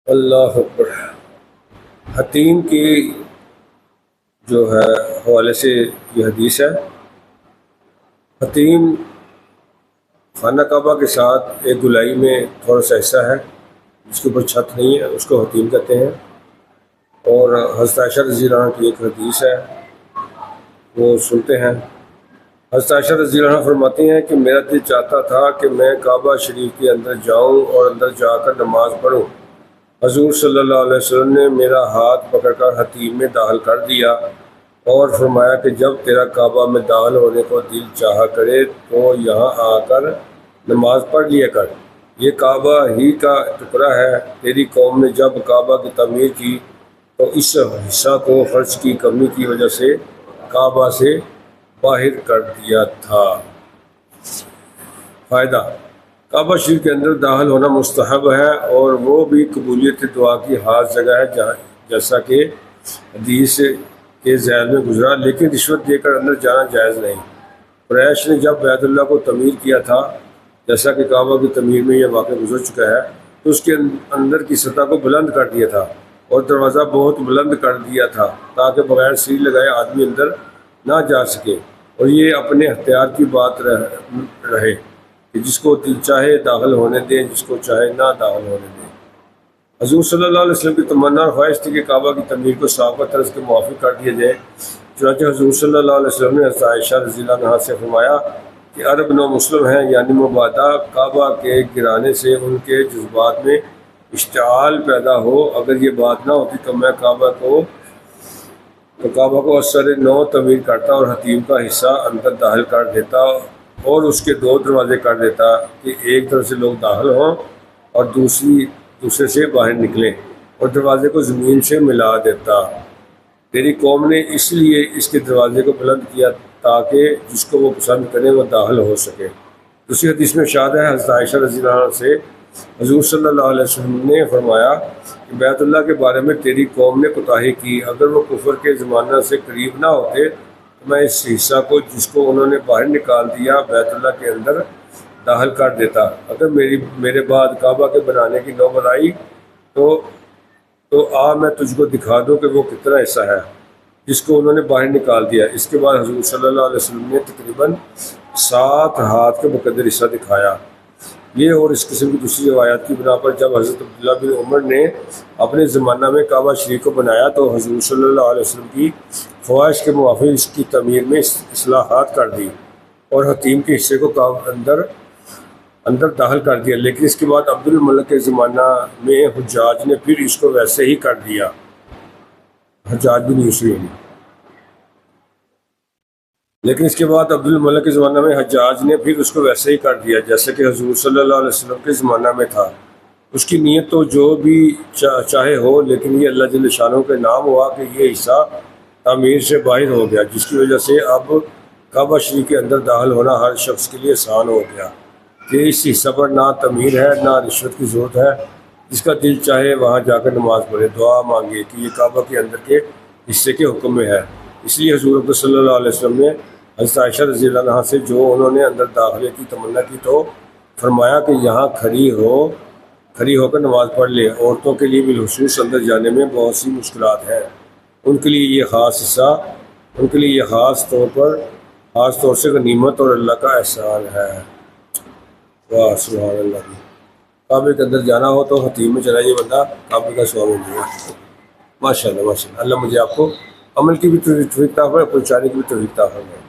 اللہ اکبر۔ حتیم کی جو ہے حوالے سے یہ حدیث ہے۔ حتیم خانہ کعبہ کے ساتھ ایک گلائی میں تھوڑا سا حصہ ہے جس کے اوپر چھت نہیں ہے، اس کو حتیم کہتے ہیں۔ اور حضرت عائشہ رضی اللہ عنہ کی ایک حدیث ہے، وہ سنتے ہیں۔ حضرت عائشہ رضی اللہ عنہ فرماتی ہیں کہ میرا دل چاہتا تھا کہ میں کعبہ شریف کے اندر جاؤں اور اندر جا کر نماز پڑھوں۔ حضور صلی اللہ علیہ وسلم نے میرا ہاتھ پکڑ کر حتیم میں داخل کر دیا اور فرمایا کہ جب تیرا کعبہ میں داخل ہونے کو دل چاہا کرے تو یہاں آ کر نماز پڑھ لیا کر، یہ کعبہ ہی کا ٹکڑا ہے۔ تیری قوم نے جب کعبہ کی تعمیر کی تو اس حصہ کو خرچ کی کمی کی وجہ سے کعبہ سے باہر کر دیا تھا۔ فائدہ: کعبہ شریف کے اندر داخل ہونا مستحب ہے اور وہ بھی قبولیت دعا کی خاص جگہ ہے، جیسا کہ حدیث کے ذیل میں گزرا، لیکن رشوت دے کر اندر جانا جائز نہیں۔ قریش نے جب بیت اللہ کو تعمیر کیا تھا، جیسا کہ کعبہ کی تعمیر میں یہ واقعہ گزر چکا ہے، تو اس کے اندر کی سطح کو بلند کر دیا تھا اور دروازہ بہت بلند کر دیا تھا تاکہ بغیر سیڑھی لگائے آدمی اندر نہ جا سکے، اور یہ اپنے اختیار کی بات رہے کہ جس کو دل چاہے داخل ہونے دیں، جس کو چاہے نہ داخل ہونے دیں۔ حضور صلی اللہ علیہ وسلم کی تمنا اور خواہش تھی کہ کعبہ کی تعمیر کو سابقہ طرز کے موافق کر دیا جائے، چنانچہ حضور صلی اللہ علیہ وسلم نے حضرت عائشہ رضی اللہ عنہا سے فرمایا کہ عرب نو مسلم ہیں، یعنی مبادا کعبہ کے گرانے سے ان کے جذبات میں اشتعال پیدا ہو۔ اگر یہ بات نہ ہوتی تو میں کعبہ کو اثر نو تعمیر کرتا اور حتیم کا حصہ اندر داخل کر دیتا اور اس کے دو دروازے کر دیتا کہ ایک طرف سے لوگ داخل ہوں اور دوسرے سے باہر نکلیں، اور دروازے کو زمین سے ملا دیتا۔ تیری قوم نے اس لیے اس کے دروازے کو بلند کیا تاکہ جس کو وہ پسند کرے وہ داخل ہو سکے۔ دوسری حدیث میں ارشاد ہے، حضرت عائشہ رضی اللہ عنہ سے حضور صلی اللہ علیہ وسلم نے فرمایا کہ بیت اللہ کے بارے میں تیری قوم نے کوتاہی کی، اگر وہ کفر کے زمانہ سے قریب نہ ہوتے تو میں اس حصہ کو جس کو انہوں نے باہر نکال دیا بیت اللہ کے اندر داخل کر دیتا۔ اگر میرے بعد کعبہ کے بنانے کی نوبت آئی تو میں تجھ کو دکھا دوں کہ وہ کتنا حصہ ہے جس کو انہوں نے باہر نکال دیا۔ اس کے بعد حضور صلی اللہ علیہ وسلم نے تقریباً 7 ہاتھ کا مقدر حصہ دکھایا۔ یہ اور اس قسم کی دوسری روایات کی بنا پر جب حضرت عبداللہ بن عمر نے اپنے زمانہ میں کعبہ شریف کو بنایا تو حضور صلی اللہ علیہ وسلم کی خواہش کے موافق اس کی تعمیر میں اصلاحات کر دی اور حتیم کے حصے کو اندر داخل کر دیا، لیکن اس کے بعد عبد الملک کے زمانہ میں حجاج نے پھر اس کو ویسے ہی کر دیا۔ حجاج بن یوسف لیکن اس کے بعد عبد الملک کے زمانہ میں حجاج نے پھر اس کو ویسے ہی کر دیا جیسے کہ حضور صلی اللہ علیہ وسلم کے زمانہ میں تھا۔ اس کی نیت تو جو بھی چاہے ہو، لیکن یہ اللہ جل شانہ کے نام ہوا کہ یہ حصہ تعمیر سے باہر ہو گیا، جس کی وجہ سے اب کعبہ شریف کے اندر داخل ہونا ہر شخص کے لیے آسان ہو گیا کہ اس حصہ پر نہ تعمیر ہے نہ رشوت کی ضرورت ہے، جس کا دل چاہے وہاں جا کر نماز پڑھے، دعا مانگے کہ یہ کعبہ کے اندر کے حصے کے حکم میں ہے۔ اس لیے حضور صلی اللہ علیہ وسلم نے حضرت عائشہ رضی اللہ عنہا سے جو انہوں نے اندر داخلے کی تمنا کی تو فرمایا کہ یہاں کھڑی ہو کر نماز پڑھ لے۔ عورتوں کے لیے بالخصوص اندر جانے میں بہت سی مشکلات ہیں، ان کے لیے یہ خاص حصہ ان کے لیے یہ خاص طور سے غنیمت اور اللہ کا احسان ہے۔ واہ سبحان اللہ۔ کعبے کے اندر جانا ہو تو حتیم میں چلا، یہ بندہ کعبے کا سوال ہو جائے گا۔ ماشاء اللہ ماشاء اللہ۔ اللہ مجھے آپ کو عمل کی بھی توفیق عطا فرمائے، پہنچانے کی بھی توفیق عطا فرمائے۔